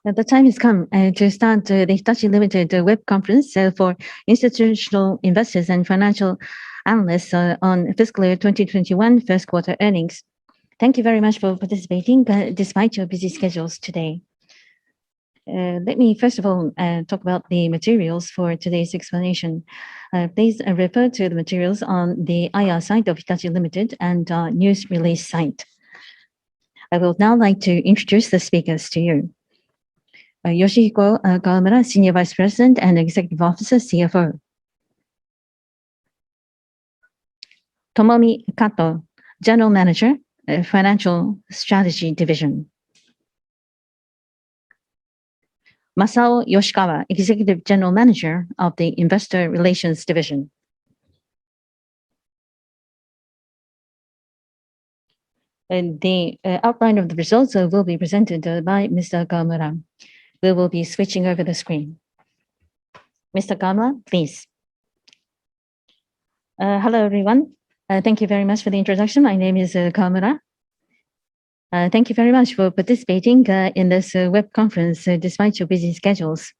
The time has come to start the Hitachi Limited web conference for institutional investors and financial analysts on fiscal year 2021 first quarter earnings. Thank you very much for participating despite your busy schedules today. Let me first of all talk about the materials for today's explanation. Please refer to the materials on the IR site of Hitachi Limited and news release site. I would now like to introduce the speakers to you. Yoshihiko Kawamura, Senior Vice President and Executive Officer, CFO. Tomomi Kato, General Manager, Financial Strategy Division. Masao Yoshikawa, Executive General Manager of the Investor Relations Division. And the outline of the results will be presented by Mr. Kawamura. We will be switching over the screen. Mr. Kawamura, please. Hello, everyone. Thank you very much for the introduction. My name is Kawamura. Thank you very much for participating in this web conference despite your busy schedules.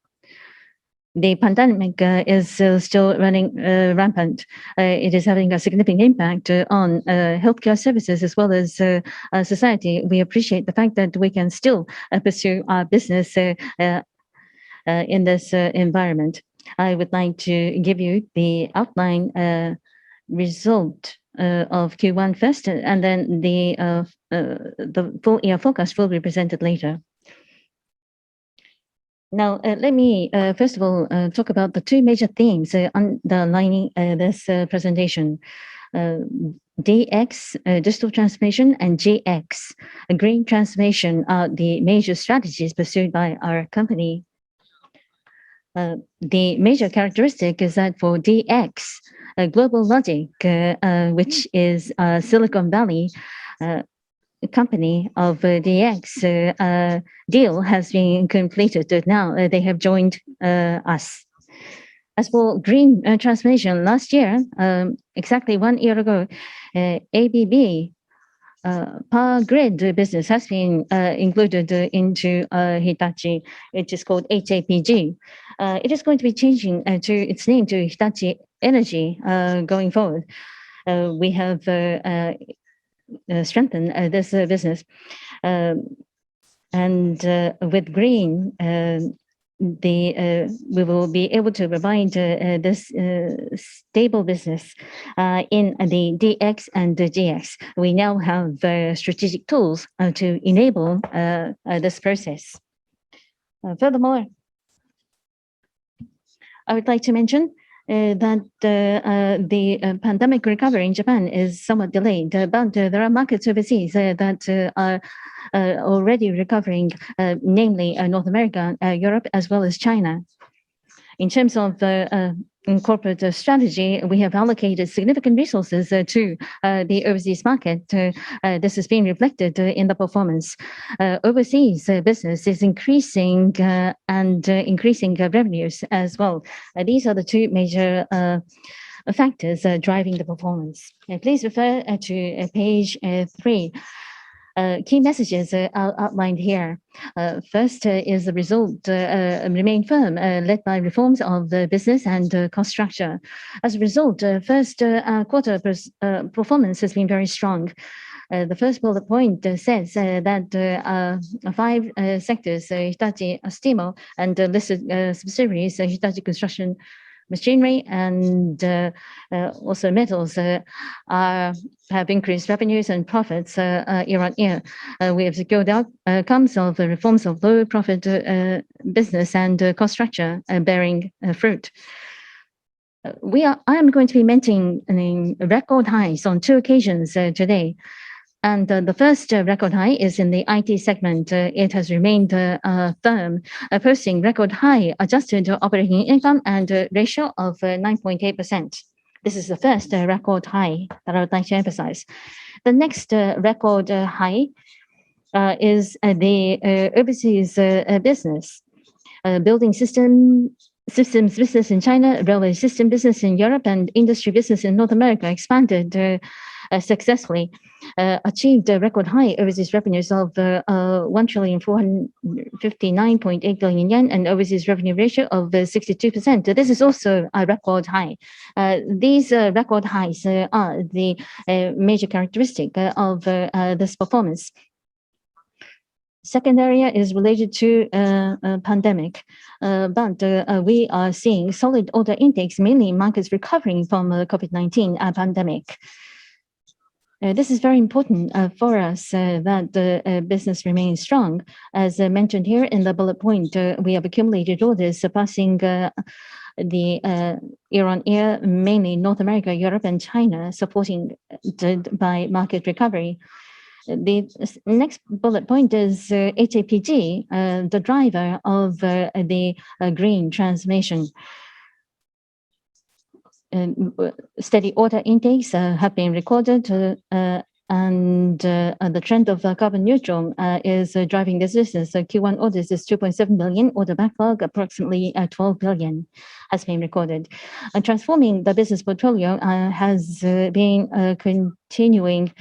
The pandemic is still running rampant. It is having a significant impact on healthcare services as well as society. We appreciate the fact that we can still pursue our business in this environment. I would like to give you the outline result of Q1 first, and then the full year forecast will be presented later. Now, let me first of all talk about the two major themes underlining this presentation. DX, digital transformation, and GX, green transformation, are the major strategies pursued by our company. The major characteristic is that for DX, GlobalLogic, which is Silicon Valley company of DX, deal has been completed. Now they have joined us. As for green transformation, last year, exactly 1 year ago, ABB power grid business has been included into Hitachi, which is called HAPG. It is going to be changing to its name to Hitachi Energy going forward. We have strengthened this business. And with green, we will be able to provide this stable business in the DX and the GX. We now have strategic tools to enable this process. Furthermore, I would like to mention that the pandemic recovery in Japan is somewhat delayed, but there are markets overseas that are already recovering, namely North America, Europe, as well as China. In terms of corporate strategy, we have allocated significant resources to the overseas market. This has been reflected in the performance. Overseas business is increasing and increasing revenues as well. These are the two major factors driving the performance. Please refer to page 3. Key messages are outlined here. First is the result remain firm, led by reforms of the business and cost structure. As a result, first quarter performance has been very strong. The first bullet point says that 5 sectors, Hitachi Astemo and listed subsidiaries, Hitachi Construction Machinery and also metals have increased revenues and profits year on year. We have secured outcomes of the reforms of low profit business and cost structure bearing fruit. I am going to be maintaining record highs on 2 occasions today. And the first record high is in the IT segment. It has remained firm, posting record high adjusted operating income and ratio of 9.8%. This is the first record high that I would like to emphasize. The next record high is the overseas business, building systems business in China, railway system business in Europe, and industry business in North America expanded successfully, achieved a record high overseas revenues of 1,400 59.8 billion yen, and overseas revenue ratio of 62%. This is also a record high. These record highs are the major characteristic of this performance. Second area is related to pandemic, but we are seeing solid order intakes, mainly in markets recovering from COVID-19 pandemic. This is very important for us that the business remains strong. As mentioned here in the bullet point, we have accumulated orders surpassing the year-on-year, mainly North America, Europe, and China, supported by market recovery. The next bullet point is HAPG, the driver of the green transformation. Steady order intakes have been recorded, and the trend of carbon neutral is driving this business. Q1 orders is 2.7 billion. Order backlog approximately 12 billion has been recorded. Transforming the business portfolio has been continuing.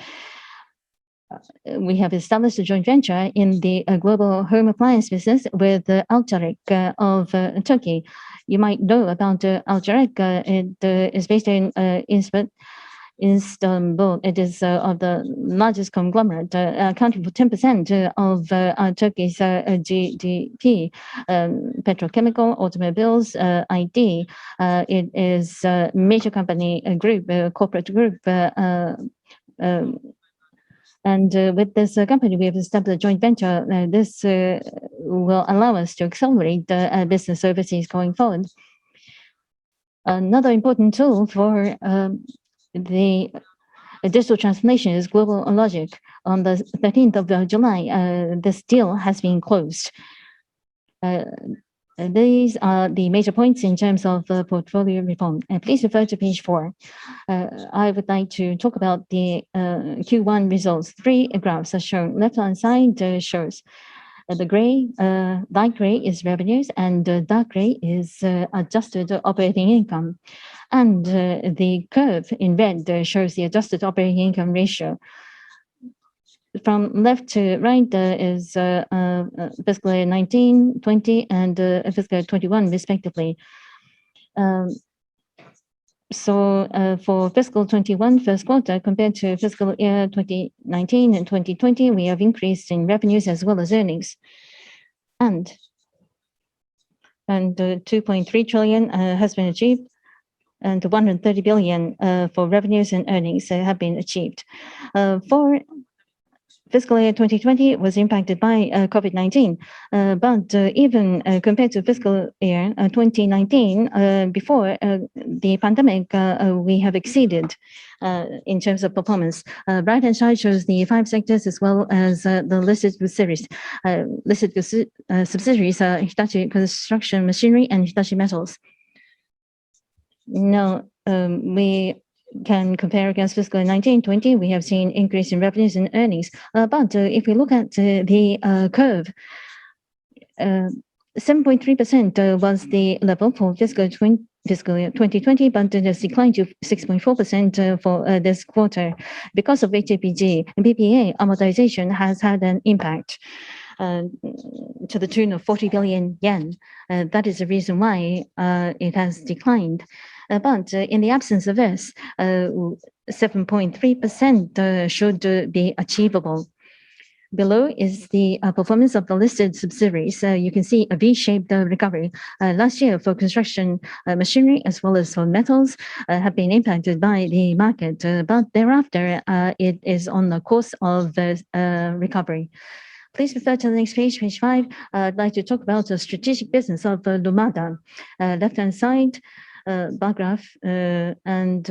We have established a joint venture in the global home appliance business with Altarek of Turkey. You might know about Altarek. It is based in Istanbul. It is of the largest conglomerate, accounting for 10% of Turkey's GDP. Petrochemical, automobiles, ID. It is a major company group, corporate group. And with this company, we have established a joint venture. This will allow us to accelerate the business overseas going forward. Another important tool for the digital transformation is Global Logic. On the 13th of July, this deal has been closed. These are the major points in terms of portfolio reform. Please refer to page 4. I would like to talk about the Q1 results. 3 graphs are shown. Left-hand side shows the gray, light gray is revenues, and dark gray is adjusted operating income. And the curve in red shows the adjusted operating income ratio. From left to right is fiscal year 19, 20, and fiscal year 21, respectively. So for fiscal 21 first quarter compared to fiscal year 2019 and 2020, we have increased in revenues as well as earnings. And 2.3 trillion has been achieved, and 130 billion for revenues and earnings have been achieved. For fiscal year 2020 was impacted by COVID-19, but even compared to fiscal year 2019, before the pandemic, we have exceeded in terms of performance. Right-hand side shows the 5 sectors as well as the listed subsidiaries. Subsidiaries are Hitachi Construction Machinery and Hitachi Metals. Now, we can compare against fiscal 19-20, we have seen increase in revenues and earnings. But if we look at the curve, 7.3% was the level for fiscal year 2020, but it has declined to 6.4% for this quarter. Because of HAPG and BPA amortization has had an impact to the tune of 40 billion yen. That is the reason why it has declined. But in the absence of this, 7.3% should be achievable. Below is the performance of the listed subsidiaries. You can see a V-shaped recovery. Last year for construction machinery as well as for metals have been impacted by the market, but thereafter it is on the course of recovery. Please refer to the next page, page 5. I'd like to talk about the strategic business of Lumada. Left-hand side bar graph and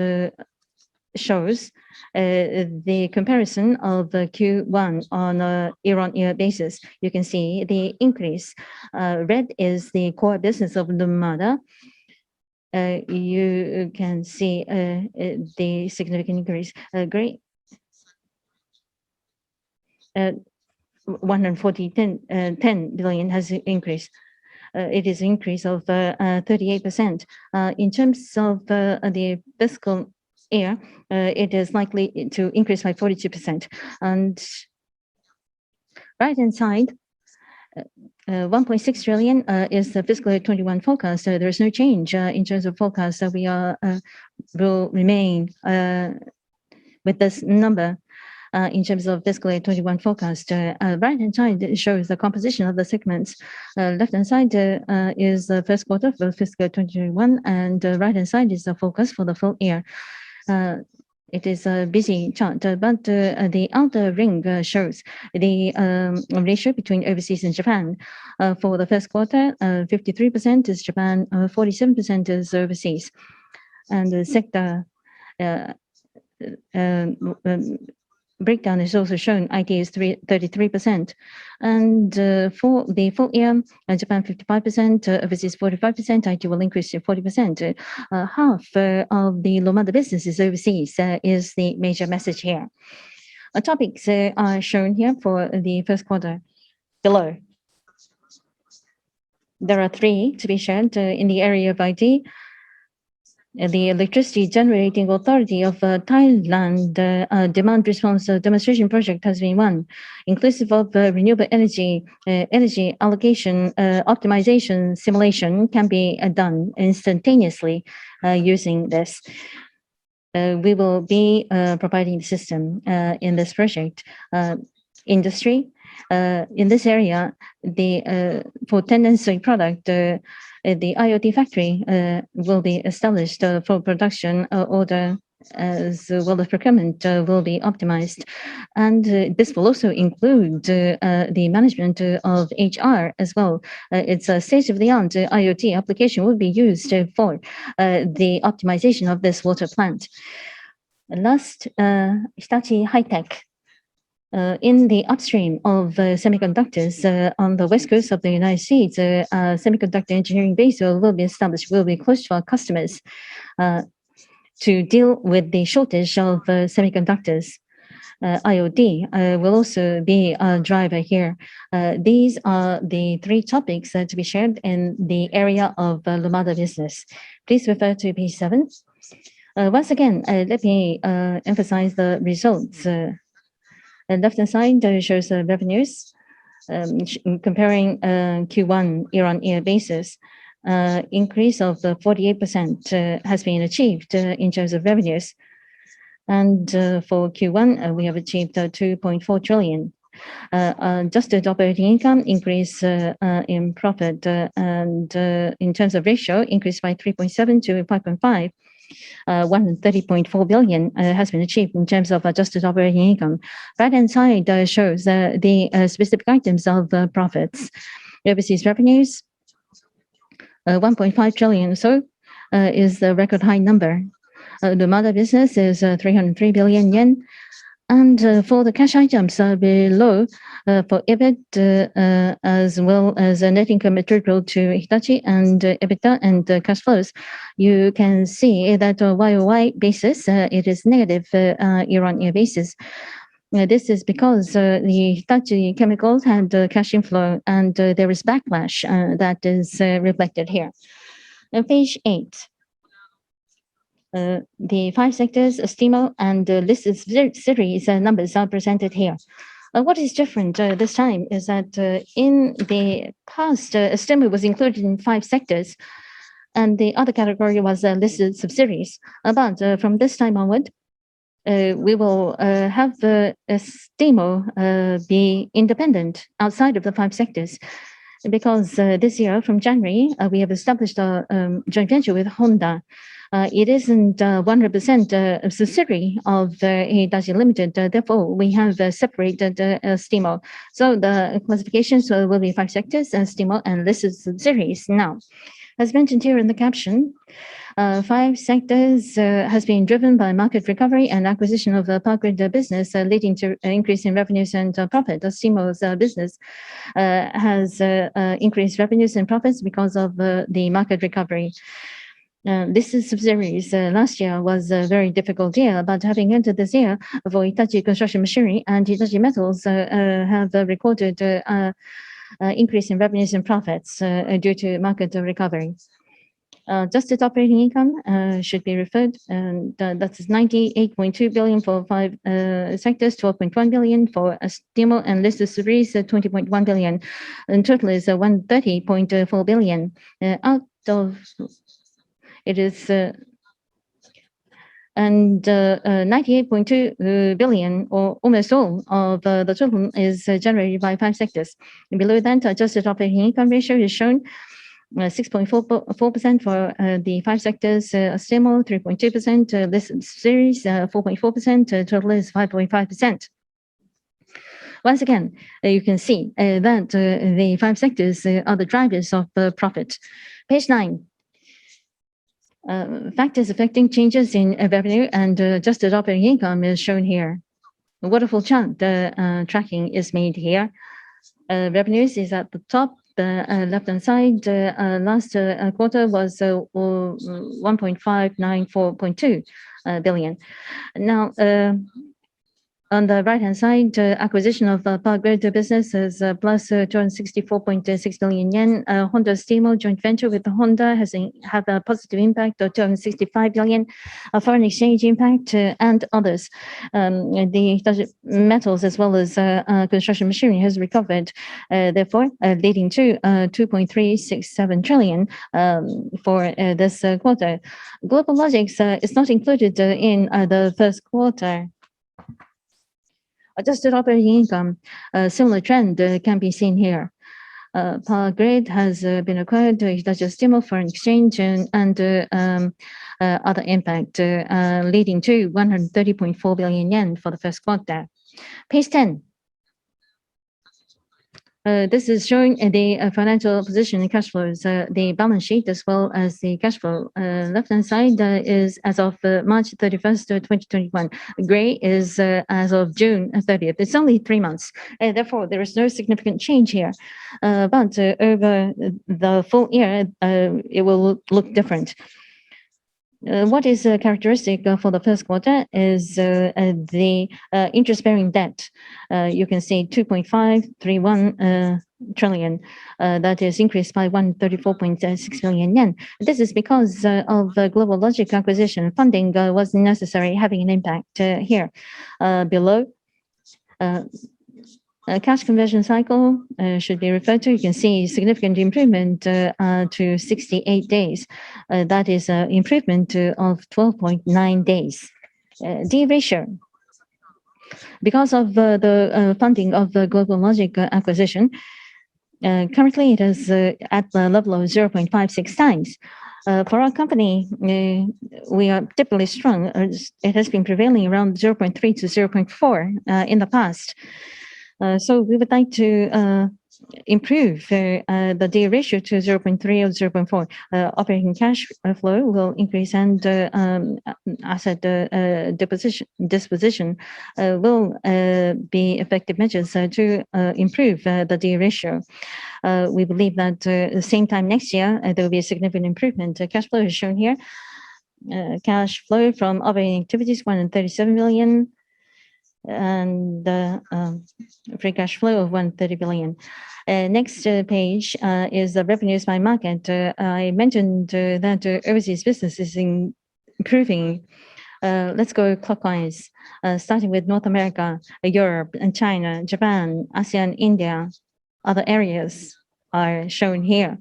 shows the comparison of the Q1 on a year-on-year basis. You can see the increase. Red is the core business of Lumada. You can see the significant increase. Gray, 10 billion has increased. It is an increase of 38%. In terms of the fiscal year, it is likely to increase by 42%. And right-hand side 1.6 trillion is the fiscal year 21 forecast. There is no change in terms of forecast. We will remain with this number in terms of fiscal year 21 forecast. Right-hand side shows the composition of the segments. Left-hand side is the first quarter for fiscal 2021, and right-hand side is the forecast for the full year. It is a busy chart, but the outer ring shows the ratio between overseas and Japan. For the first quarter, 53% is Japan, 47% is overseas. And the sector breakdown is also shown. IT is 33%. And for the full year, Japan 55%, overseas 45%, IT will increase to 40%. Half of the Lumada business is overseas is the major message here. Topics are shown here for the first quarter below. There are three to be shared in the area of IT. The Electricity Generating Authority of Thailand demand response demonstration project has been won, inclusive of renewable energy allocation optimization simulation can be done instantaneously using this. We will be providing the system in this project. Industry in this area, for tendency product, the IoT factory will be established for production order as well as procurement will be optimized. And this will also include the management of HR as well. It's a state-of-the-art IoT application will be used for the optimization of this water plant. Last, Hitachi High-Tech. In the upstream of semiconductors on the west coast of the United States, semiconductor engineering base will be established, will be close to our customers to deal with the shortage of semiconductors. IoT will also be a driver here. These are the three topics to be shared in the area of Lumada business. Please refer to page 7. Once again, let me emphasize the results. Left-hand side shows revenues comparing Q1 year-on-year basis. Increase of 48% has been achieved in terms of revenues. And for Q1, we have achieved 2.4 trillion. Adjusted operating income increase in profit and in terms of ratio increased by 3.7 to 5.5. 130.4 billion has been achieved in terms of adjusted operating income. Right-hand side shows the specific items of profits. Overseas revenues, 1.5 trillion or so is the record high number. The mother business is 303 billion yen. And for the cash items below, for EBIT as well as net income attributable to Hitachi and EBITDA and cash flows, you can see that YOY basis, it is negative year-on-year basis. This is because the Hitachi chemicals had cash inflow and there is backlash that is reflected here. Page 8. The 5 sectors, STIMO and listed series numbers are presented here. What is different this time is that in the past, STIMO was included in 5 sectors, and the other category was listed subsidiaries. But from this time onward, we will have the STIMO be independent outside of the 5 sectors. Because this year, from January, we have established a joint venture with Honda. It isn't 100% a subsidiary of Hitachi Limited. Therefore, we have separated STIMO. So the classifications will be 5 sectors, STIMO and listed subsidiaries. Now, as mentioned here in the caption, 5 sectors has been driven by market recovery and acquisition of the power grid business, leading to an increase in revenues and profit. The STIMO's business has increased revenues and profits because of the market recovery. This is subsidiaries. Last year was a very difficult year, but having entered this year for Hitachi Construction Machinery and Hitachi Metals have recorded increase in revenues and profits due to market recovery. Adjusted operating income should be referred, and that is 98.2 billion for 5 sectors, 12.1 billion for steel and listed subsidiaries, 20.1 billion. In total is 130.4 billion. Out of it is 98.2 billion, or almost all of the total, is generated by 5 sectors. And below that, adjusted operating income ratio is shown. 6.4% for the 5 sectors, steel 3.2%, listed series 4.4%, total is 5.5%. Once again, you can see that the 5 sectors are the drivers of the profit. Page 9. Factors affecting changes in revenue and adjusted operating income is shown here. The waterfall chart tracking is made here. Revenues is at the top. The left-hand side, last quarter was 1.594.2 billion. Now, on the right-hand side, acquisition of Power Grid business is plus 264.6 billion yen. Honda Steel joint venture with Honda has had a positive impact of 265 billion. Foreign exchange impact and others. The Hitachi metals as well as construction machinery has recovered, therefore leading to 2.367 trillion for this quarter. Global Logic is not included in the first quarter. Adjusted operating income, similar trend can be seen here. Power Grid has been acquired, Hitachi Steel, foreign exchange, and other impact, leading to 130.4 billion yen for the first quarter. Page 10. This is showing the financial position and cash flows, the balance sheet as well as the cash flow. Left-hand side is as of March 31st, 2021. Gray is as of June 30th. It's only 3 months. Therefore, there is no significant change here. But over the full year, it will look different. What is characteristic for the first quarter is the interest-bearing debt. You can see 2.531 trillion. That is increased by 134.6 billion yen. This is because of the Global Logic acquisition. Funding was necessary, having an impact here. Below, cash conversion cycle should be referred to. You can see significant improvement to 68 days. That is an improvement of 12.9 days. D ratio. Because of the funding of the Global Logic acquisition, currently it is at the level of 0.56 times. For our company, we are typically strong. It has been prevailing around 0.3 to 0.4 in the past. So we would like to improve the D ratio to 0.3 or 0.4. Operating cash flow will increase, and asset disposition will be effective measures to improve the D ratio. We believe that the same time next year, there will be a significant improvement. Cash flow is shown here. Cash flow from operating activities, 137 million. And free cash flow of 130 billion. Next page is the revenues by market. I mentioned that overseas business is improving. Let's go clockwise, starting with North America, Europe, and China, Japan, ASEAN, India. Other areas are shown here.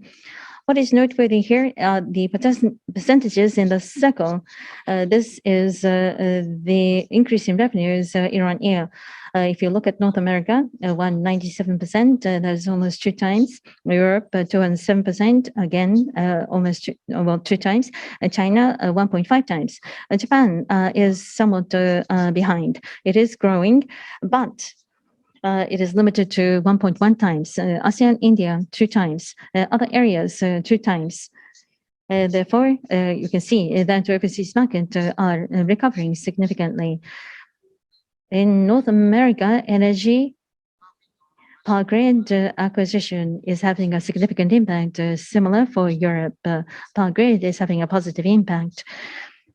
What is noteworthy here are the percentages in the circle. This is the increase in revenues year on year. If you look at North America, 197%, that is almost 2 times. Europe, 207%, again, almost 2 times. China, 1.5 times. Japan is somewhat behind. It is growing, but it is limited to 1.1 times. ASEAN, India, 2 times. Other areas, 2 times. Therefore, you can see that overseas market are recovering significantly. In North America, energy, Power Grid acquisition is having a significant impact. Similar for Europe, Power Grid is having a positive impact.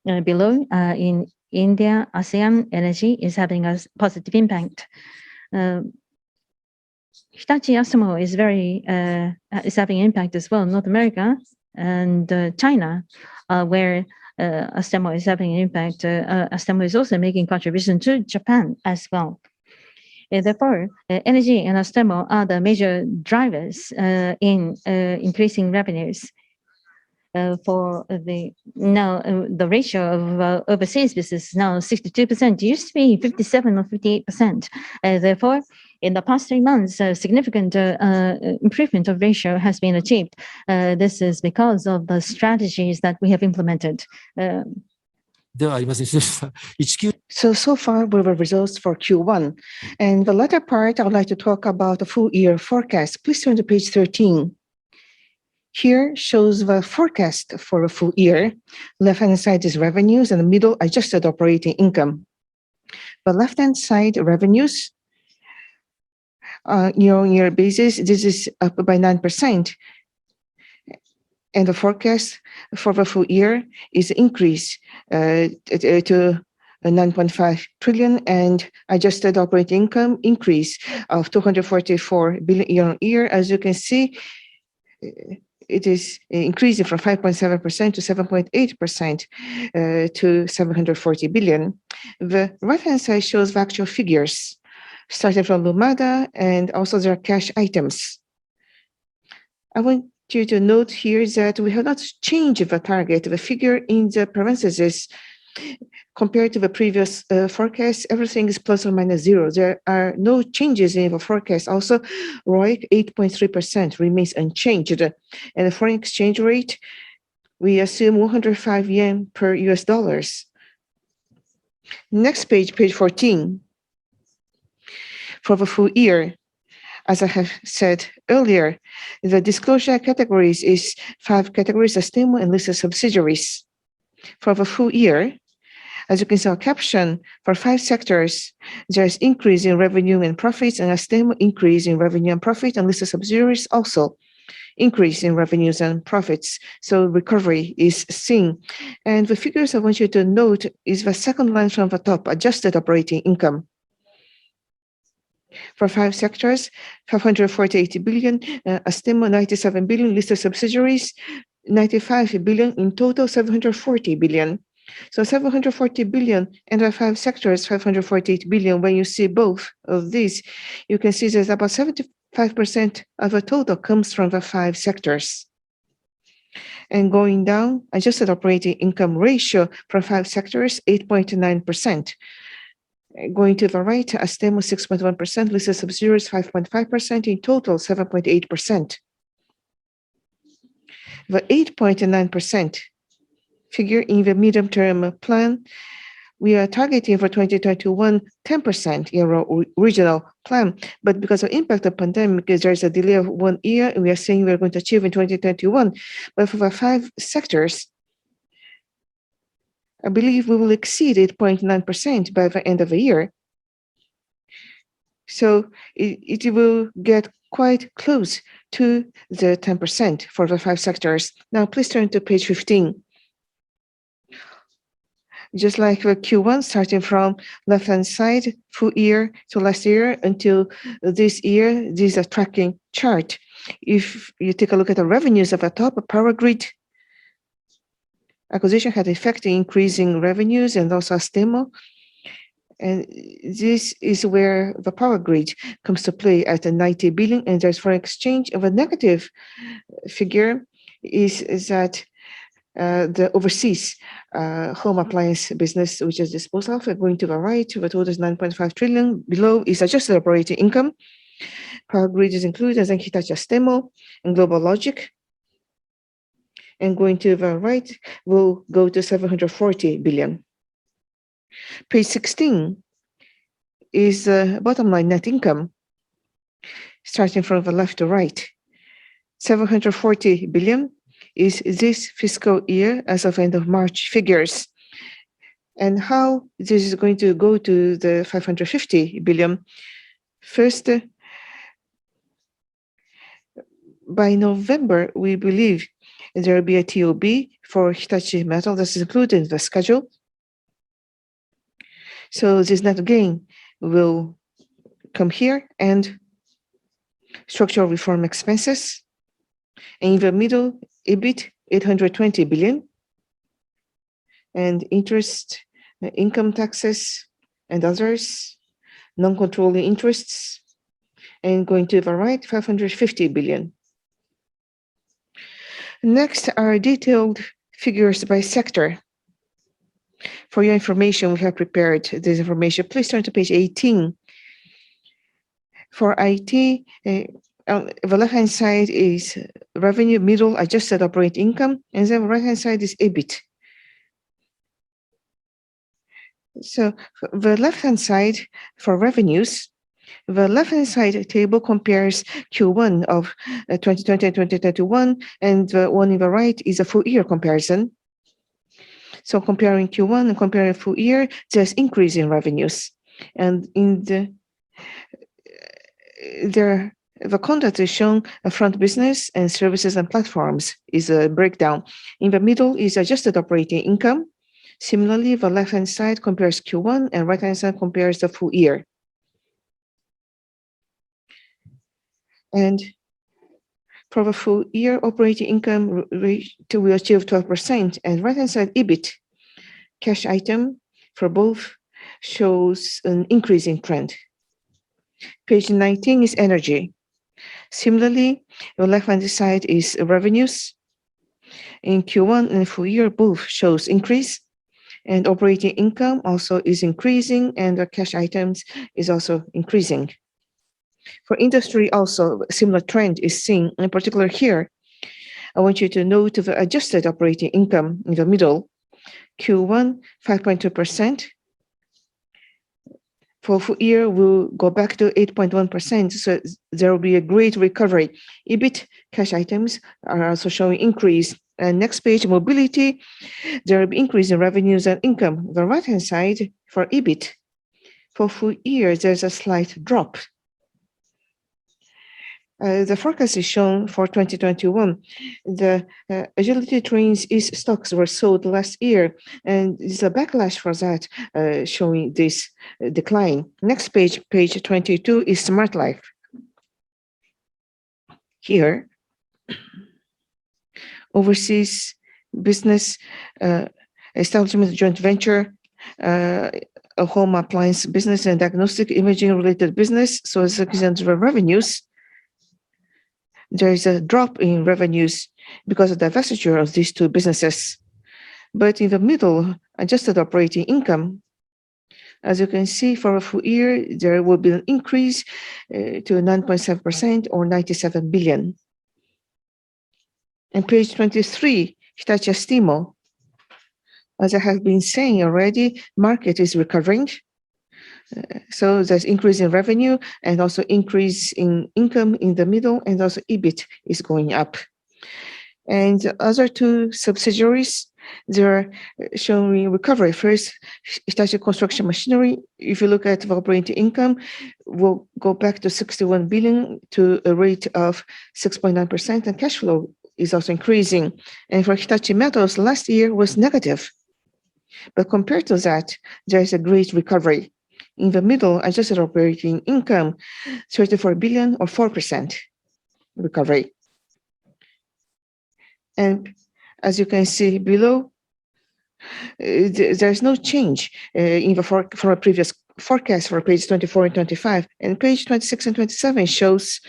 Below, in India, ASEAN, energy is having a positive impact. Hitachi Astemo is having impact as well. North America, and China, where Astemo is having an impact. Astemo is also making contribution to Japan as well. Therefore, energy and Astemo are the major drivers in increasing revenues. For the ratio of overseas business is now 62%. It used to be 57 or 58%. Therefore, in the past 3 months, a significant improvement of ratio has been achieved. This is because of the strategies that we have implemented. So far were the results for Q1. And the latter part, I would like to talk about the full year forecast. Please turn to page 13. Here shows the forecast for a full year. Left-hand side is revenues, and the middle adjusted operating income. The left-hand side revenues, year-on-year basis, this is up by 9%. And the forecast for the full year is increase to 9.5 trillion, and adjusted operating income increase of 244 billion year-on-year. As you can see, it is increasing from 5.7% to 7.8% to 740 billion. The right-hand side shows the actual figures, starting from Lumada, and also there are cash items. I want you to note here that we have not changed the target. The figure in the parentheses, compared to the previous forecast, everything is plus or minus 0. There are no changes in the forecast. Also, ROIC 8.3% remains unchanged. And the foreign exchange rate, we assume 105 yen per US dollars. Next page, page 14. For the full year, as I have said earlier, the disclosure categories is 5 categories, Astemo and listed subsidiaries. For the full year, as you can see our caption, for 5 sectors, there is increase in revenue and profits, and Astemo increase in revenue and profit, and listed subsidiaries also increase in revenues and profits. So recovery is seen. And the figures I want you to note is the second line from the top, adjusted operating income. For 5 sectors, 548 billion, Astemo 97 billion, listed subsidiaries 95 billion, in total 740 billion. So 740 billion and the 5 sectors, 548 billion. When you see both of these, you can see that about 75% of the total comes from the 5 sectors. And going down, adjusted operating income ratio for 5 sectors, 8.9%. Going to the right, Astemo 6.1%, listed subsidiaries 5.5%, in total 7.8%. The 8.9% figure in the medium-term plan, we are targeting for 2021 10% in our original plan. But because of impact of pandemic, there is a delay of 1 year, and we are saying we are going to achieve in 2021. But for the 5 sectors, I believe we will exceed 8.9% by the end of the year. So it will get quite close to the 10% for the 5 sectors. Now, please turn to page 15. Just like the Q1, starting from left-hand side, full year to last year until this year, this is a tracking chart. If you take a look at the revenues at the top, Power Grid acquisition had effect in increasing revenues, and also Astemo. And this is where the Power Grid comes to play at 90 billion, and there's foreign exchange. And the negative figure is that the overseas home appliance business, which is disposed of, going to the right, the total is 9.5 trillion. Below is adjusted operating income. Power Grid is included as Hitachi, Astemo, and Global Logic. And going to the right, will go to 740 billion. Page 16 is bottom line net income, starting from the left to right. 740 billion is this fiscal year as of end of March figures. And how this is going to go to the 550 billion. First, by November, we believe there will be a TOB for Hitachi Metal. This is included in the schedule. So this net gain will come here, and structural reform expenses. And in the middle EBIT 820 billion, and interest, income taxes, and others, non-controlling interests, and going to the right, 550 billion. Next are detailed figures by sector. For your information, we have prepared this information. Please turn to page 18. For IT, on the left-hand side is revenue, middle adjusted operating income, and then the right-hand side is EBIT. So the left-hand side for revenues, the left-hand side table compares Q1 of 2020 and 2021, and the one in the right is a full year comparison. So comparing Q1 and comparing full year, there's increase in revenues. And in the content is shown front business and services and platforms is a breakdown. In the middle is adjusted operating income. Similarly, the left-hand side compares Q1 and right-hand side compares the full year. And for the full year, operating income will achieve 12%, and right-hand side EBIT, cash item for both shows an increasing trend. Page 19 is energy. Similarly, the left-hand side is revenues. In Q1 and full year, both shows increase, and operating income also is increasing, and the cash items is also increasing. For industry also, a similar trend is seen. In particular here, I want you to note the adjusted operating income in the middle. Q1, 5.2%. For full year, we'll go back to 8.1%, so there will be a great recovery. EBIT, cash items are also showing increase. And next page, mobility, there will be increase in revenues and income. The right-hand side for EBIT, for full year, there's a slight drop. The forecast is shown for 2021. The agility trains East stocks were sold last year, and there's a backlash for that, showing this decline. Next page, page 22, is Smart Life. Here, overseas business establishment joint venture, a home appliance business and diagnostic imaging related business. So as a percent of revenues, there is a drop in revenues because of the divestiture of these two businesses. But in the middle, adjusted operating income, as you can see, for a full year, there will be an increase to 9.7% or 97 billion. And page 23, Hitachi Astemo. As I have been saying already, market is recovering. So there's increase in revenue and also increase in income in the middle, and also EBIT is going up. And the other two subsidiaries, they're showing recovery. First, Hitachi Construction Machinery, if you look at the operating income, will go back to 61 billion to a rate of 6.9%, and cash flow is also increasing. And for Hitachi Metals, last year was negative. But compared to that, there is a great recovery. In the middle, adjusted operating income, 34 billion or 4% recovery. And as you can see below, there's no change in the for a previous forecast for page 24 and 25. And page 26 and 27 shows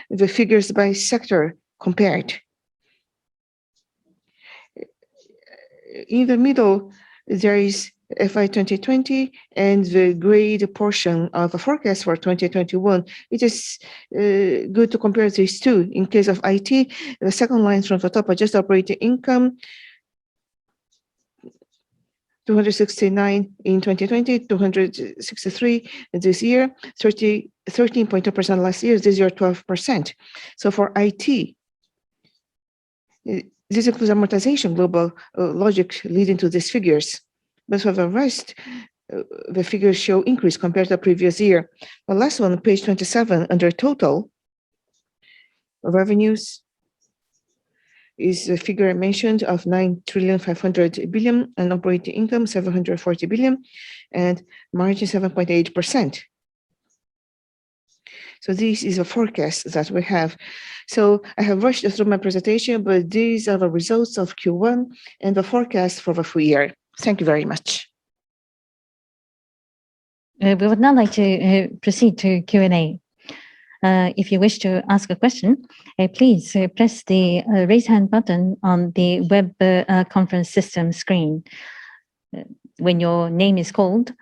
the figures by sector compared. In the middle, there is FY2020 and the grade portion of the forecast for 2021. It is good to compare these two. In case of IT, the second line from the top, adjusted operating income, 269 in 2020, 263 this year, 13.2% last year, this year 12%. So for IT, this includes amortization, global logic leading to these figures. But for the rest, the figures show increase compared to the previous year. The last one, page 27, under total revenues is the figure I mentioned of 9,500 billion and operating income 740 billion and margin 7.8%. So this is a forecast that we have. So I have rushed through my presentation, but these are the results of Q1 and the forecast for the full year. Thank you very much. We would now like to proceed to Q&A. If you wish to ask a question, please press the raise hand button on the web conference system screen. When your name is called,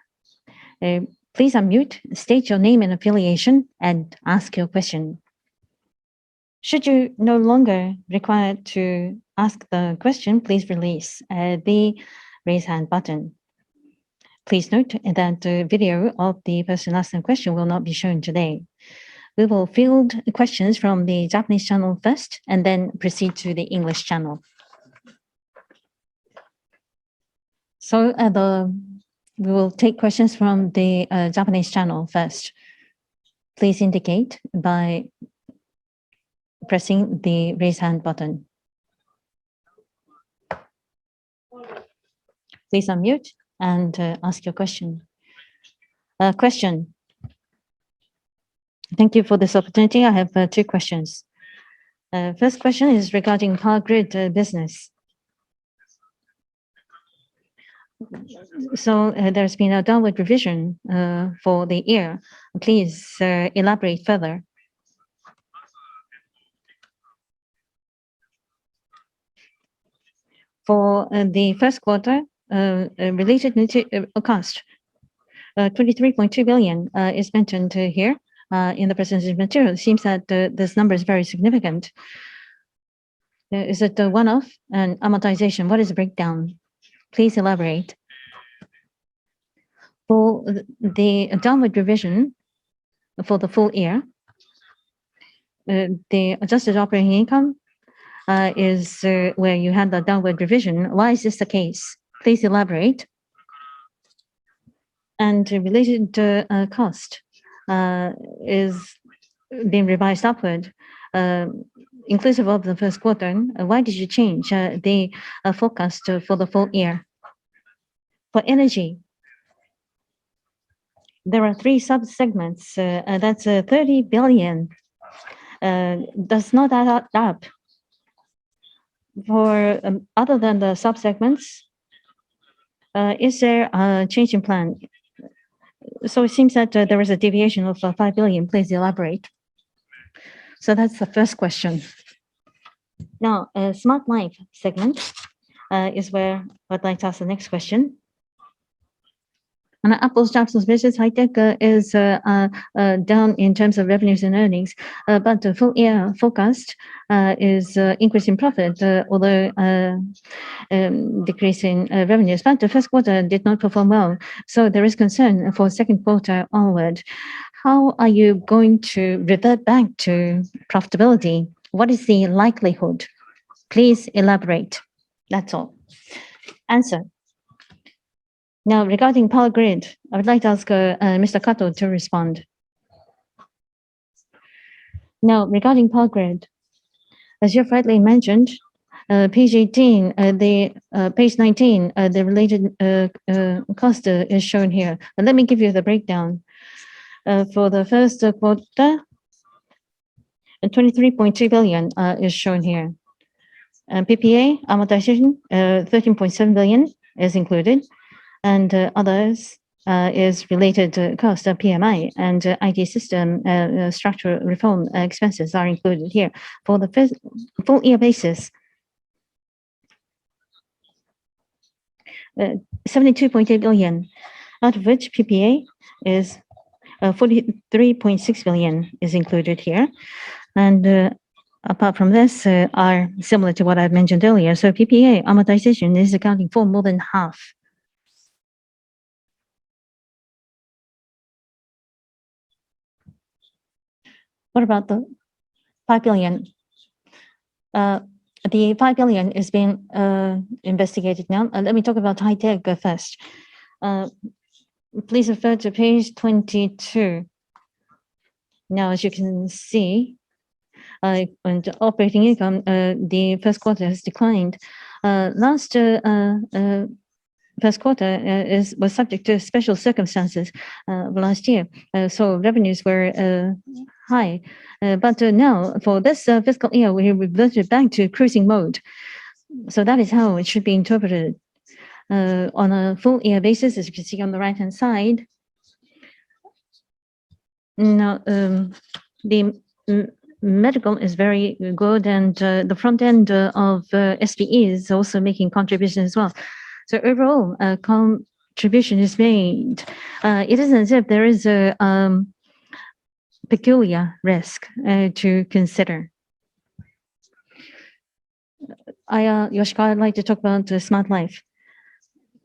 please unmute, state your name and affiliation, and ask your question. Should you no longer require to ask the question, please release the raise hand button. Please note that the video of the person asking the question will not be shown today. We will field questions from the Japanese channel first and then proceed to the English channel. So we will take questions from the Japanese channel first. Please indicate by pressing the raise hand button. Please unmute and ask your question. Question. Thank you for this opportunity. I have two questions. First question is regarding power grid business. So there's been a downward revision for the year. Please elaborate further. For the first quarter, related cost, 23.2 billion is mentioned here in the presentation material. It seems that this number is very significant. Is it a one-off and amortization? What is the breakdown? Please elaborate. For the downward revision for the full year, the adjusted operating income is where you had the downward revision. Why is this the case? Please elaborate. And related cost is being revised upward, inclusive of the first quarter. Why did you change the forecast for the full year? For energy, there are three sub-segments. That's 30 billion. Does not add up. For other than the sub-segments, is there a change in plan? So it seems that there is a deviation of 5 billion. Please elaborate. So that's the first question. Now, Smart Life segment is where I'd like to ask the next question. On an apples to apples basis, high-tech is down in terms of revenues and earnings, but the full year forecast is increasing profit, although decreasing revenues. But the first quarter did not perform well, so there is concern for second quarter onward. How are you going to revert back to profitability? What is the likelihood? Please elaborate. That's all. Answer. Now, regarding power grid, I would like to ask Mr. Kato to respond. Now, regarding power grid, as you've rightly mentioned, page 18, page 19, the related cost is shown here. And let me give you the breakdown. For the first quarter, 23.2 billion is shown here. And PPA amortization, 13.7 billion is included. And others is related to cost of PMI and IT system structural reform expenses are included here. For the first full year basis, 72.8 billion, out of which PPA is 43.6 billion is included here. And apart from this, are similar to what I've mentioned earlier. So PPA amortization is accounting for more than half. What about the 5 billion? The 5 billion is being investigated now. Let me talk about high-tech first. Please refer to page 22. Now, as you can see, and operating income, the first quarter has declined. Last first quarter was subject to special circumstances last year. So revenues were high. But now for this fiscal year, we reverted back to cruising mode. So that is how it should be interpreted. On a full year basis, as you can see on the right-hand side. Now, the medical is very good, and the front end of SPE is also making contributions as well. So overall, contribution is made. It isn't as if there is a peculiar risk to consider. Yoshikawa, I'd like to talk about Smart Life.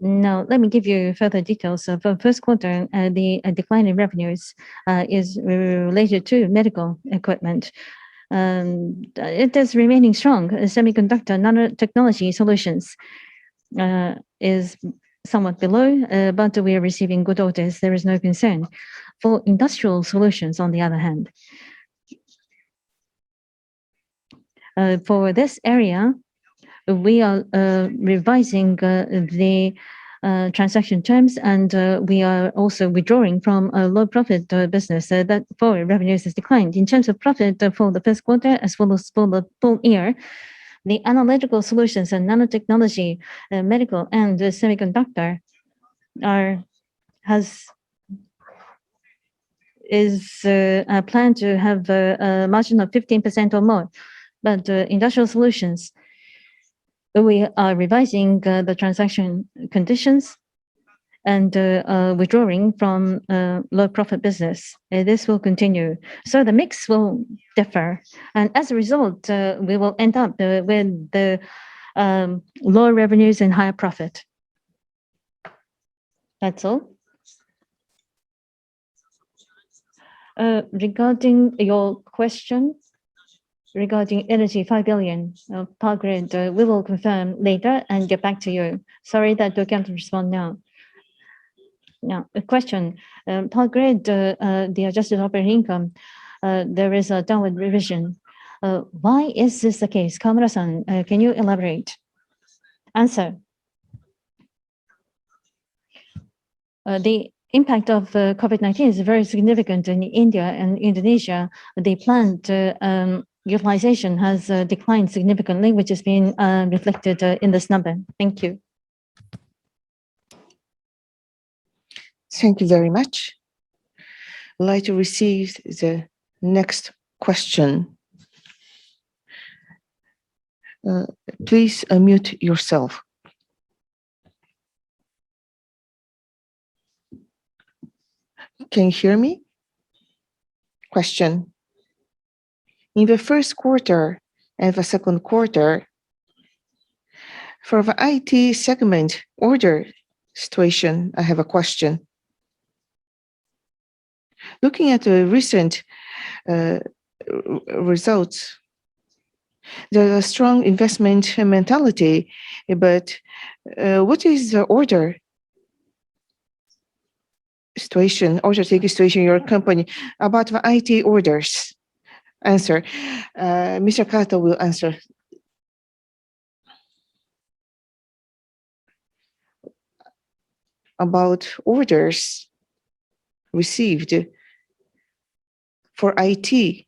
Now, let me give you further details. For first quarter, the decline in revenues is related to medical equipment. It is remaining strong. Semiconductor nanotechnology solutions is somewhat below, but we are receiving good orders. There is no concern. For industrial solutions, on the other hand, for this area, we are revising the transaction terms, and we are also withdrawing from a low profit business that for revenues has declined. In terms of profit for the first quarter as well as for the full year, the analytical solutions and nanotechnology, medical and semiconductor is planned to have a margin of 15% or more. But industrial solutions, we are revising the transaction conditions and withdrawing from low profit business. This will continue. So the mix will differ. And as a result, we will end up with the lower revenues and higher profit. That's all. Regarding your question, regarding energy, 5 billion power grid, we will confirm later and get back to you. Sorry that we can't respond now. Now, a question. Power grid, the adjusted operating income, there is a downward revision. Why is this the case? Kawamura-san, can you elaborate? Answer. The impact of COVID-19 is very significant in India and Indonesia. The plant utilization has declined significantly, which has been reflected in this number. Thank you. Thank you very much. I'd like to receive the next question. Please unmute yourself. Can you hear me? Question. In the first quarter and the second quarter, for the IT segment order situation, I have a question. Looking at the recent results, there's a strong investment mentality, but what is the order situation, order taking situation in your company about the IT orders? Answer. Mr. Kato will answer. About orders received for IT.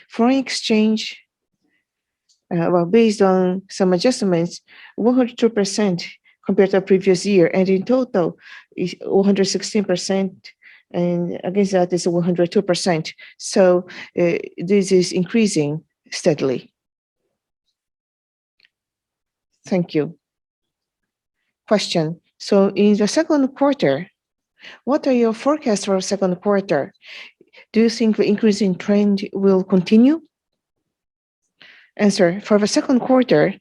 Foreign exchange, well, based on some adjustments, 102% compared to the previous year, and in total is 116%, and against that is 102%. So this is increasing steadily. Thank you. Question. So in the second quarter, what are your forecasts for the second quarter? Do you think the increasing trend will continue? Answer. For the second quarter,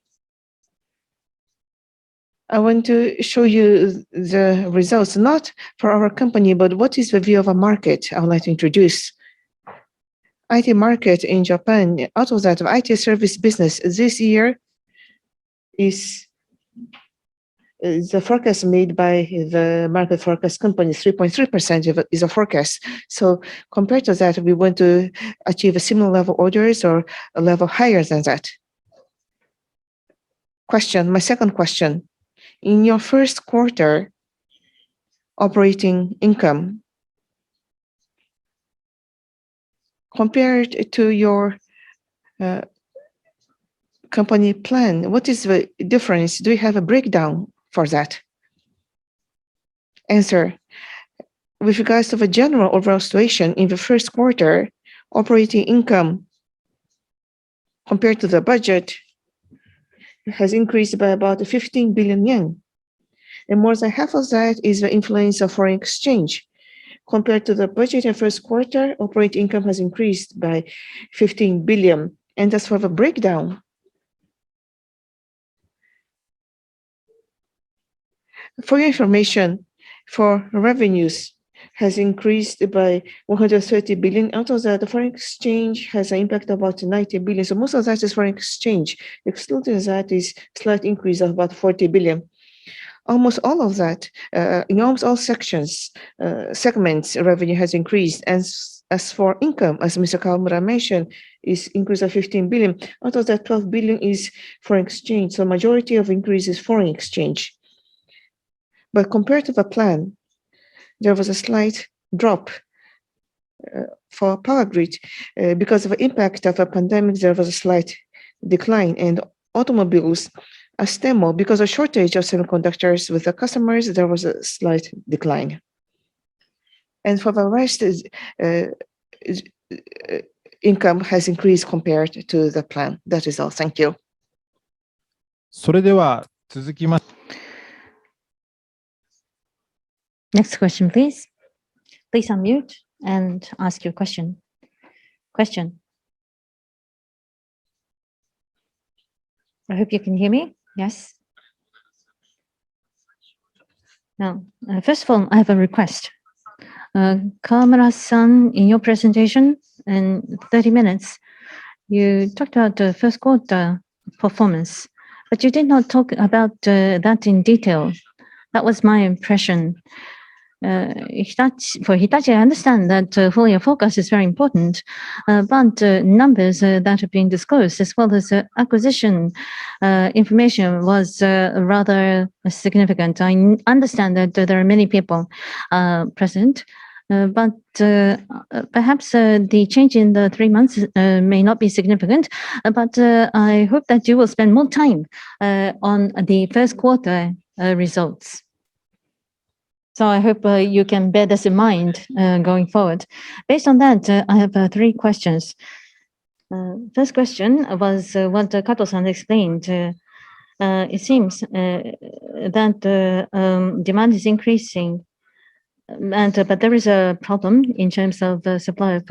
I want to show you the results, not for our company, but what is the view of a market I would like to introduce. IT market in Japan, out of that, the IT service business this year is the forecast made by the market forecast company, 3.3% is a forecast. So compared to that, we want to achieve a similar level orders or a level higher than that. My second question. In your first quarter, operating income, compared to your company plan, what is the difference? Do you have a breakdown for that? Answer. With regards to the general overall situation in the first quarter, operating income compared to the budget has increased by about 15 billion yen. And more than half of that is the influence of foreign exchange. Compared to the budget in first quarter, operating income has increased by 15 billion. And as for the breakdown, for your information, for revenues has increased by 130 billion. Out of that, the foreign exchange has an impact of about 90 billion. So most of that is foreign exchange. Excluding that is slight increase of about 40 billion. Almost all of that, in almost all segments, revenue has increased. And as for income, as Mr. Kawamura mentioned, is increase of 15 billion. Out of that, 12 billion is foreign exchange. So majority of increase is foreign exchange. But compared to the plan, there was a slight drop for power grid. Because of the impact of the pandemic, there was a slight decline. And automobiles, Astemo, because of shortage of semiconductors with the customers, there was a slight decline. And for the rest, income has increased compared to the plan. That is all. Thank you. それでは続きまして Next question, please. Please unmute and ask your question. I hope you can hear me. Yes. Now, first of all, I have a request. Kawamura-san, in your presentation in 30 minutes, you talked about the first quarter performance, but you did not talk about that in detail. That was my impression. For Hitachi, I understand that full year focus is very important, but numbers that have been disclosed as well as acquisition information was rather significant. I understand that there are many people present, but perhaps the change in the 3 months may not be significant, but I hope that you will spend more time on the first quarter results. So I hope you can bear this in mind going forward. Based on that, I have 3 questions. First question was what Kato-san explained. It seems that demand is increasing, but there is a problem in terms of the supply of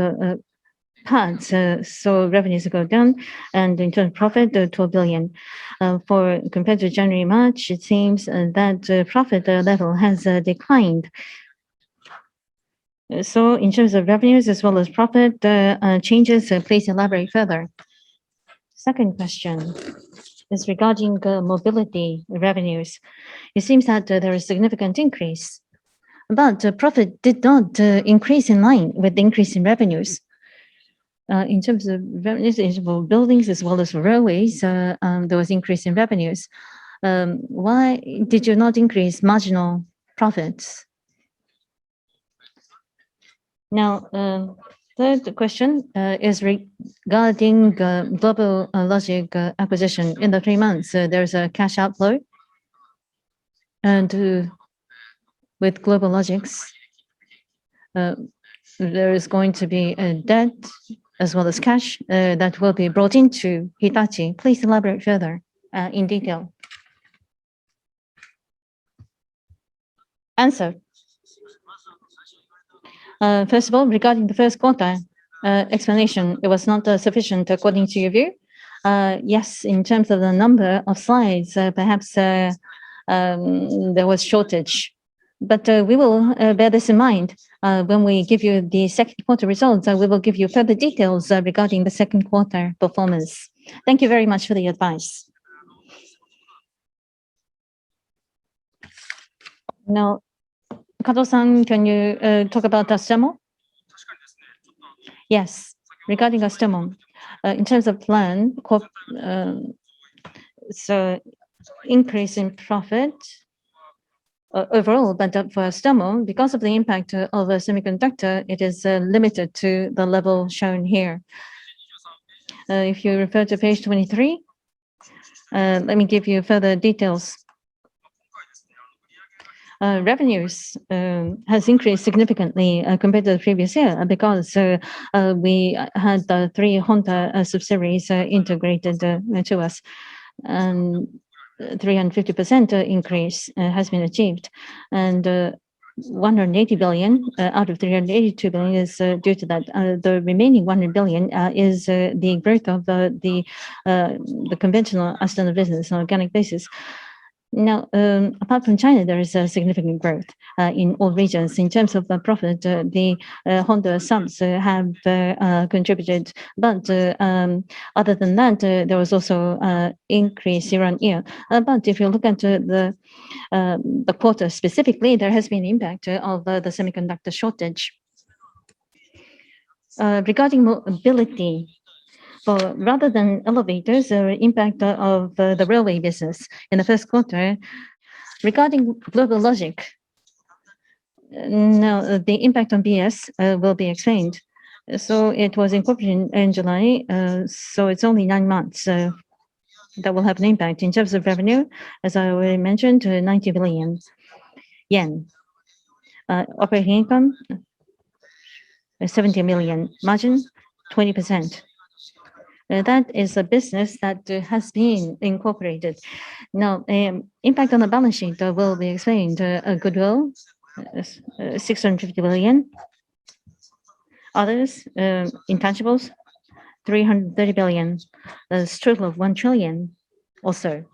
parts, so revenues go down, and in terms of profit, 12 billion. Compared to January, March, it seems that profit level has declined. So in terms of revenues as well as profit changes, please elaborate further. Second question is regarding mobility revenues. It seems that there is significant increase, but profit did not increase in line with the increase in revenues. In terms of revenues for buildings as well as for railways, there was increase in revenues. Why did you not increase marginal profits? Now, third question is regarding Global Logic acquisition. In the 3 months, there's a cash outflow, and with Global Logics, there is going to be a debt as well as cash that will be brought into Hitachi. Please elaborate further in detail. Answer. First of all, regarding the first quarter explanation, it was not sufficient according to your view. Yes, in terms of the number of slides, perhaps there was shortage. But we will bear this in mind when we give you the second quarter results. We will give you further details regarding the second quarter performance. Thank you very much for the advice. Now, Kato-san, can you talk about Astemo? Yes, regarding Astemo, in terms of plan, so increase in profit overall, but for Astemo, because of the impact of a semiconductor, it is limited to the level shown here. If you refer to page 23, let me give you further details. Revenues has increased significantly compared to the previous year because we had the 3 Honda subsidiaries integrated to us, and 350% increase has been achieved. 180 billion out of 382 billion is due to that. The remaining 100 billion is the growth of the conventional Astemo business on organic basis. Now, apart from China, there is a significant growth in all regions. In terms of profit, the Honda subs have contributed, but other than that, there was also increase year-on-year. But if you look at the quarter specifically, there has been impact of the semiconductor shortage. Regarding mobility, rather than elevators, impact of the railway business in the first quarter. Regarding GlobalLogic, now the impact on BS will be explained. So it was incorporated in July, so it's only 9 months that will have an impact. In terms of revenue, as I already mentioned, 90 billion yen. Operating income, 70 million. Margin, 20%. That is a business that has been incorporated. Now, impact on the balance sheet will be explained. Goodwill, 650 billion. Others, intangibles, 330 billion. A total of 1 trillion also.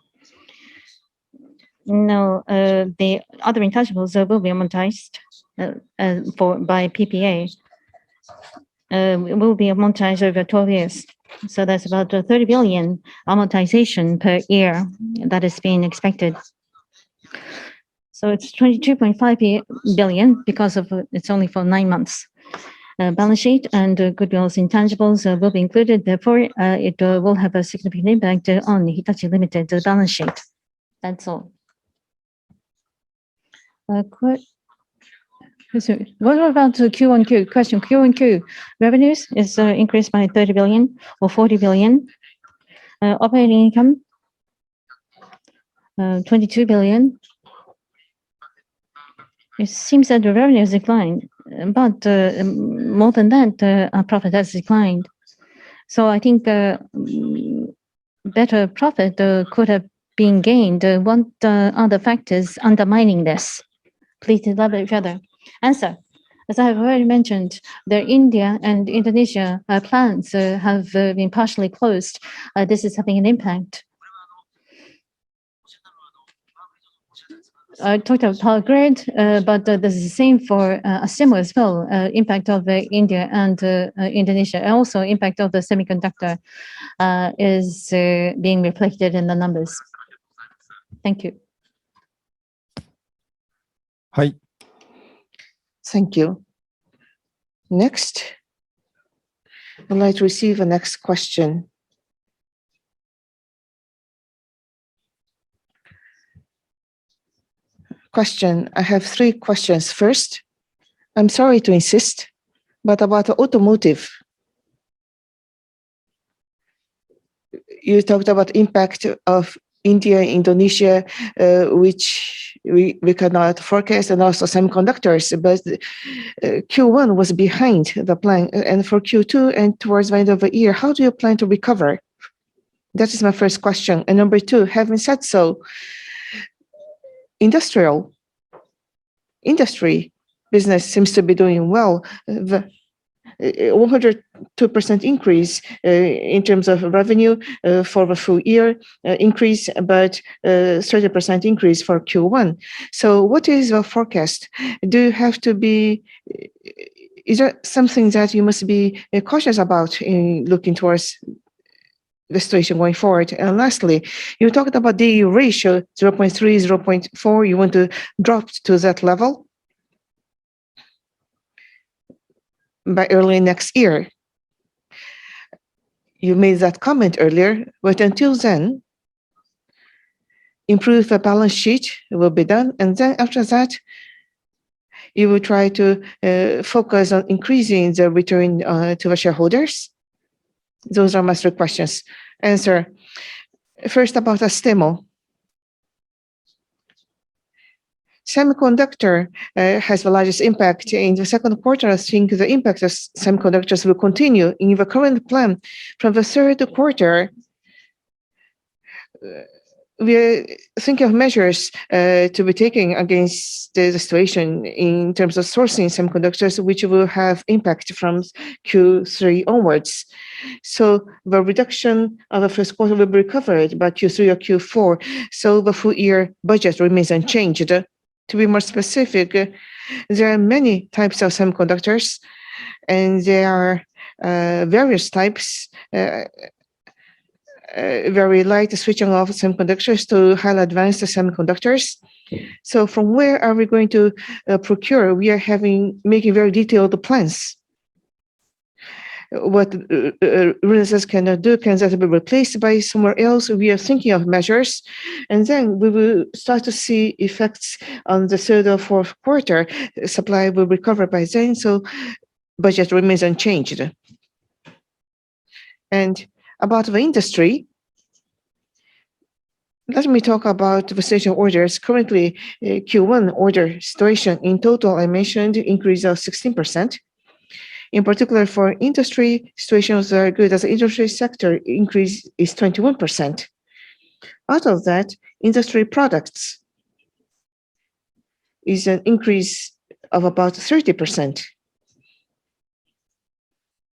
Now, the other intangibles will be amortized by PPA. It will be amortized over 12 years. So that's about 30 billion amortization per year that is being expected. So it's 22.5 billion because of it's only for 9 months. Balance sheet and goodwill's intangibles will be included. Therefore, it will have a significant impact on Hitachi Limited balance sheet. That's all. What about Q1Q? Question, Q1Q revenues is increased by 30 billion or 40 billion. Operating income, 22 billion. It seems that the revenue has declined, but more than that, our profit has declined. So I think better profit could have been gained. What are the factors undermining this? Please elaborate further. Answer. As I have already mentioned, the India and Indonesia plants have been partially closed. This is having an impact. I talked about power grid, but this is the same for Astemo as well. Impact of India and Indonesia, and also impact of the semiconductor is being reflected in the numbers. Thank you. Hi. Thank you. Next, I'd like to receive a next question. I have 3 questions. First, I'm sorry to insist, but about automotive. You talked about impact of India, Indonesia, which we cannot forecast, and also semiconductors, but Q1 was behind the plan, and for Q2 and towards the end of the year, how do you plan to recover? That is my first question. And number 2, having said so, industry business seems to be doing well. The 102% increase in terms of revenue for the full year increase, but 30% increase for Q1. So what is the forecast? Do you have to be, is there something that you must be cautious about in looking towards the situation going forward? And lastly, you talked about the ratio 0.3, 0.4. You want to drop to that level by early next year. You made that comment earlier, but until then, improve the balance sheet will be done. And then after that, you will try to focus on increasing the return to the shareholders. Those are my three questions. Answer. First, about Astemo. Semiconductor has the largest impact in the second quarter. I think the impact of semiconductors will continue in the current plan. From the third quarter, we are thinking of measures to be taken against the situation in terms of sourcing semiconductors, which will have impact from Q3 onwards. So the reduction of the first quarter will be recovered by Q3 or Q4. So the full year budget remains unchanged. To be more specific, there are many types of semiconductors, and there are various types. Very light switching off semiconductors to highly advanced semiconductors. So from where are we going to procure? We are making very detailed plans. What resources cannot do, can that be replaced by somewhere else? We are thinking of measures, and then we will start to see effects on the third or fourth quarter. Supply will recover by then, so budget remains unchanged. And about the industry, let me talk about the situation orders. Currently, Q1 order situation in total, I mentioned increase of 16%. In particular, for industry, situations are good. As the industry sector increase is 21%. Out of that, industry products is an increase of about 30%.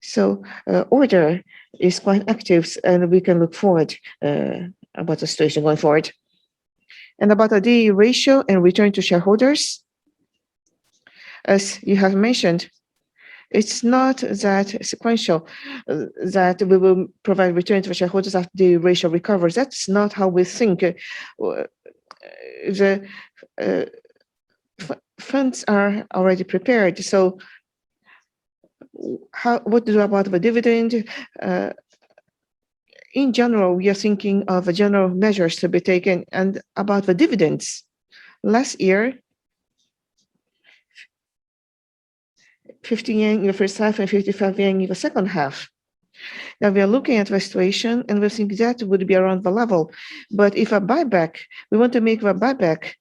So order is quite active, and we can look forward about the situation going forward. And about the D/E ratio and return to shareholders, as you have mentioned, it's not that sequential that we will provide return to shareholders after the ratio recovers. That's not how we think. The funds are already prepared. So what to do about the dividend? In general, we are thinking of general measures to be taken. And about the dividends, last year, 50 yen in the first half and 55 yen in the second half. Now we are looking at the situation, and we think that would be around the level. But if a buyback, we want to make the buyback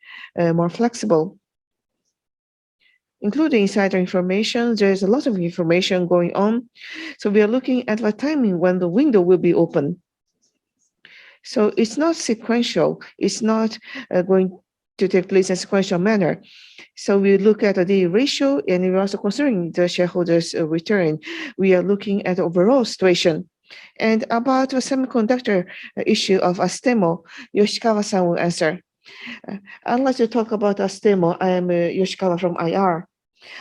more flexible, including insider information. There's a lot of information going on. So we are looking at the timing when the window will be open. So it's not sequential. It's not going to take place in a sequential manner. So we look at the ratio, and we're also considering the shareholders' return. We are looking at the overall situation. And about the semiconductor issue of Astemo, Yoshikawa-san will answer. I'd like to talk about Astemo. I am Yoshikawa from IR.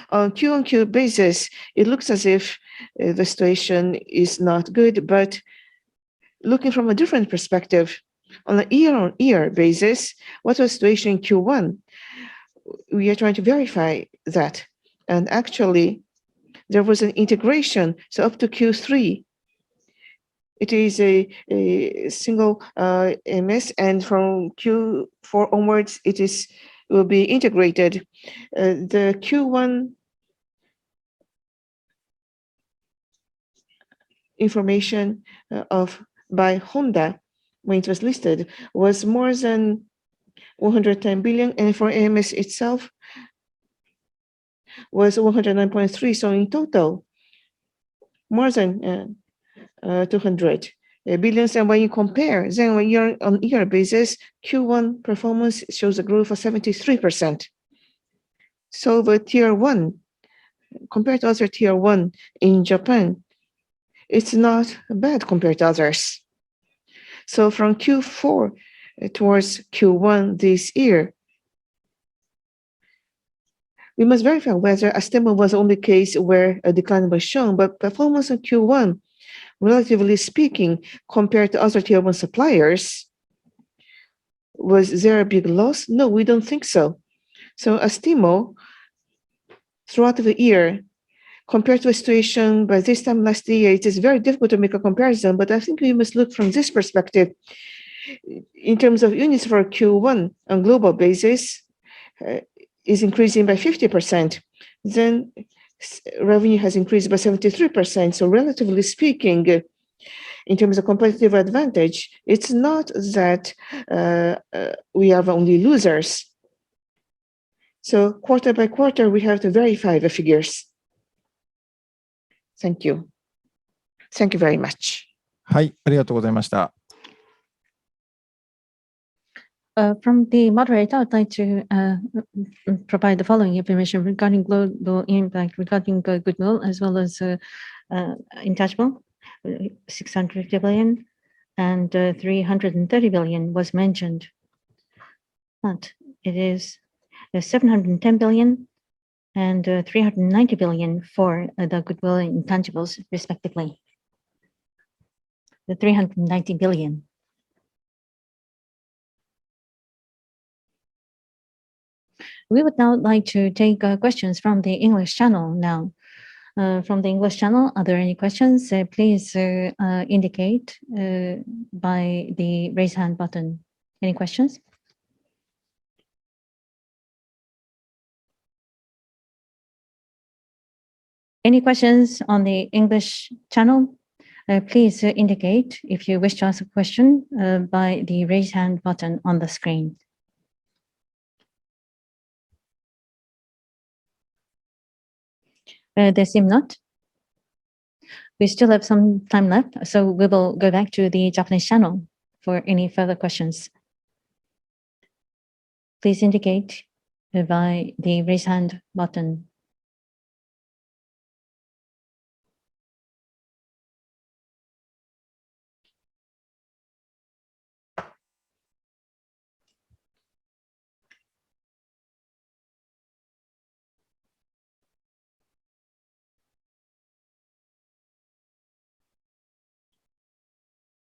On Q-on-Q basis, it looks as if the situation is not good, but looking from a different perspective, on a year-on-year basis, what was the situation in Q1? We are trying to verify that. And actually, there was an integration. So up to Q3, it is a single MS, and from Q4 onwards, it will be integrated. The Q1 information by Honda, when it was listed, was more than 110 billion, and for AMS itself was 109.3. So in total, more than 200 billions. And when you compare, then when you're on year basis, Q1 performance shows a growth of 73%. So the tier 1, compared to other tier 1 in Japan, it's not bad compared to others. So from Q4 towards Q1 this year, we must verify whether Astemo was the only case where a decline was shown, but performance in Q1, relatively speaking, compared to other tier 1 suppliers, was there a big loss? No, we don't think so. So Astemo, throughout the year, compared to a situation by this time last year, it is very difficult to make a comparison, but I think we must look from this perspective. In terms of units for Q1 on global basis, is increasing by 50%. Then revenue has increased by 73%. So relatively speaking, in terms of competitive advantage, it's not that we are the only losers. So quarter by quarter, we have to verify the figures. Thank you. Thank you very much. はい、ありがとうございました。From the moderator, I'd like to provide the following information regarding global impact, regarding goodwill, as well as intangible. 650 billion and 330 billion was mentioned. But it is 710 billion and 390 billion for the goodwill and intangibles, respectively. The 390 billion. We would now like to take questions from the English channel now. From the English channel, are there any questions? Please indicate by the raise hand button. Any questions? Any questions on the English channel? Please indicate if you wish to ask a question by the raise hand button on the screen. There seem not. We still have some time left, so we will go back to the Japanese channel for any further questions. Please indicate by the raise hand button.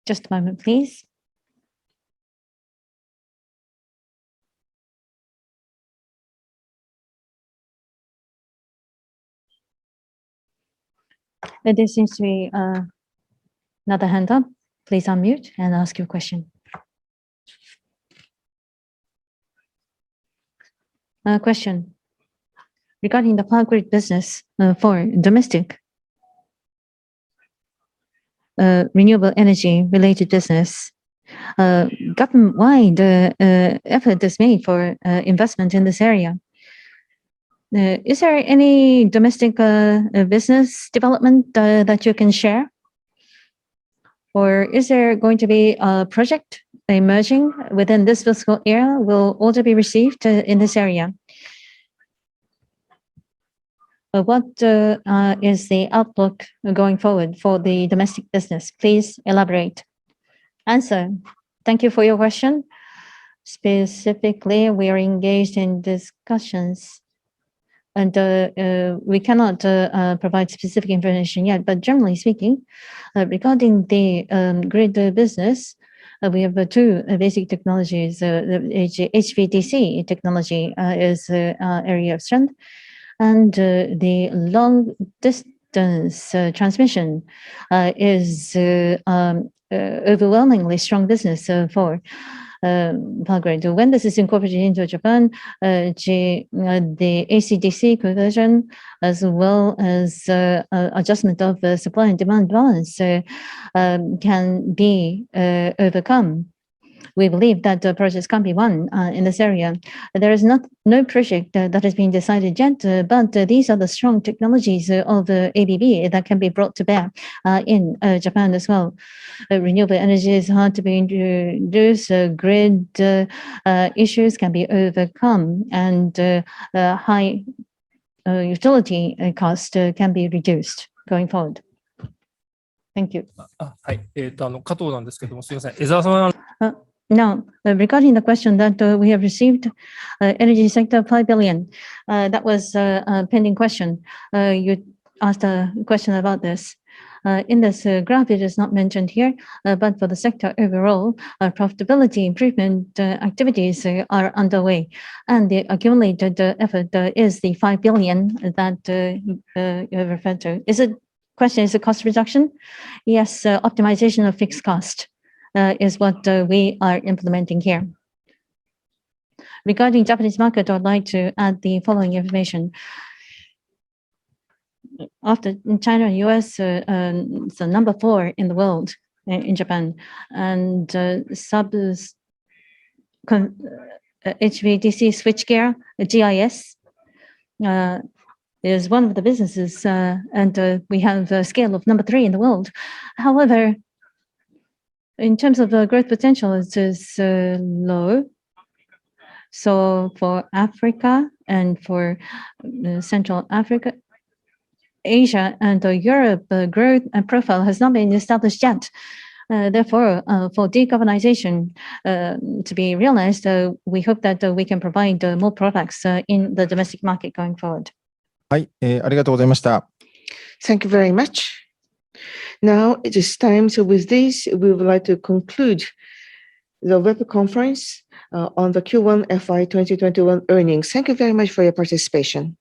Just a moment, please. There seems to be another hand up. Please unmute and ask your question. Question. Regarding the power grid business for domestic renewable energy related business, government-wide effort is made for investment in this area. Is there any domestic business development that you can share? Or is there going to be a project emerging within this fiscal year? Will order be received in this area? What is the outlook going forward for the domestic business? Please elaborate. Answer. Thank you for your question. Specifically, we are engaged in discussions, and we cannot provide specific information yet. But generally speaking, regarding the grid business, we have two basic technologies. The HVDC technology is area of strength, and the long distance transmission is overwhelmingly strong business for power grid. When this is incorporated into Japan, the AC/DC conversion, as well as adjustment of the supply and demand balance, can be overcome. We believe that projects can be won in this area. There is no project that has been decided yet, but these are the strong technologies of ABB that can be brought to bear in Japan as well. Renewable energy is hard to be introduced. Grid issues can be overcome, and high utility cost can be reduced going forward. Thank you. はい、加藤なんですけども、すみません。江澤さん。Now, regarding the question that we have received, energy sector 5 billion, that was a pending question. You asked a question about this. In this graph, it is not mentioned here, but for the sector overall, profitability improvement activities are underway, and the accumulated effort is the 5 billion that you have referred to. Is it cost reduction? Yes, optimization of fixed cost is what we are implementing here. Regarding Japanese market, I'd like to add the following information. After China and US, so number 4 in the world in Japan, and HVDC switchgear, GIS, is one of the businesses, and we have a scale of number 3 in the world. However, in terms of growth potential, it is low. So for Africa and for Central Africa, Asia and Europe, growth and profile has not been established yet. Therefore, for decarbonization to be realized, we hope that we can provide more products in the domestic market going forward. はい、ありがとうございました。 Thank you very much. Now it is time. So with this, we would like to conclude the web conference on the Q1 FY2021 earnings. Thank you very much for your participation.